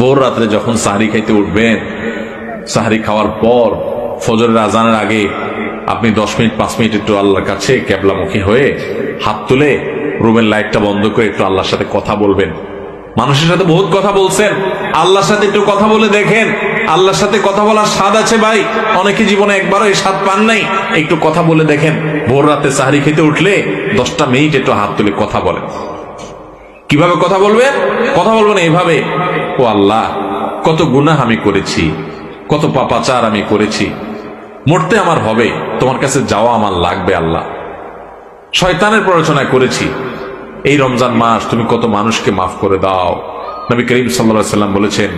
ভোর রাত্রে যখন সাহরি খাইতে উঠবেন, সাহরি খাওয়ার পর ফজরের আজানের আগে আপনি 10 মিনিট 5 মিনিট একটু আল্লাহর কাছে কেবলামুখী হয়ে হাত তুলে রুমের লাইটটা বন্ধ করে একটু আল্লাহর সাথে কথা বলবেন। মানুষের সাথে বহুত কথা বলছেন, আল্লাহর সাথে একটু কথা বলে দেখেন। আল্লাহর সাথে কথা বলার স্বাদ আছে ভাই, অনেকে জীবনে একবারও এই স্বাদ পান নাই। একটু কথা বলে দেখেন। ভোর রাতে সাহরি খেতে উঠলে 10টা মিনিট একটু হাত তুলে কথা বলেন। কিভাবে কথা বলবেন? কথা বলবেন এইভাবে, ও আল্লাহ, কত গুনাহ আমি করেছি, কত পাপাচার আমি করেছি, মরতে আমার হবে, তোমার কাছে যাওয়া আমার লাগবে আল্লাহ। শয়তানের প্ররোচনা করেছি, এই রমজান মাস তুমি কত মানুষকে মাফ করে দাও। নবী করিম সাল্লাল্লাহু আলাইহি ওয়াসাল্লাম বলেছেন,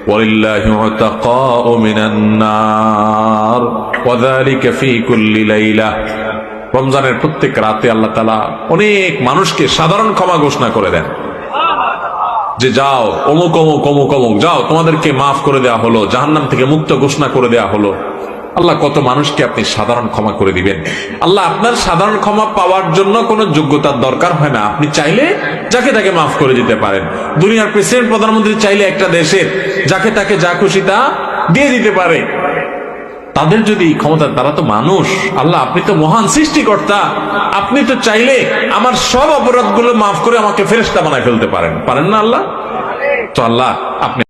ওয়ালিল্লাহি উতাকাউ মিনান নার ওয়া যালিকা ফি কুল্লি লাইলা। রমজানের প্রত্যেক রাতে আল্লাহ তাআলা অনেক মানুষকে সাধারণ ক্ষমা ঘোষণা করে দেন, যে যাও অমুক অমুক অমুক অমুক, যাও তোমাদেরকে মাফ করে দেওয়া হলো, জাহান্নাম থেকে মুক্ত ঘোষণা করে দেওয়া হলো। আল্লাহ কত মানুষকে আপনি সাধারণ ক্ষমা করে দিবেন। আল্লাহ আপনার সাধারণ ক্ষমা পাওয়ার জন্য কোনো যোগ্যতার দরকার হয় না, আপনি চাইলে যাকে তাকে মাফ করে দিতে পারেন। দুনিয়ার প্রেসিডেন্ট প্রধানমন্ত্রী চাইলে একটা দেশের যাকে তাকে যা খুশি তা দিয়ে দিতে পারে। তাদের যদি ক্ষমতা, তারা তো মানুষ। আল্লাহ আপনি তো মহান সৃষ্টিকর্তা, আপনি তো চাইলে আমার সব অপরাধগুলো মাফ করে আমাকে ফেরেশতা বানায় ফেলতে পারেন, পারেন না আল্লাহ? তো আল্লাহ আপনি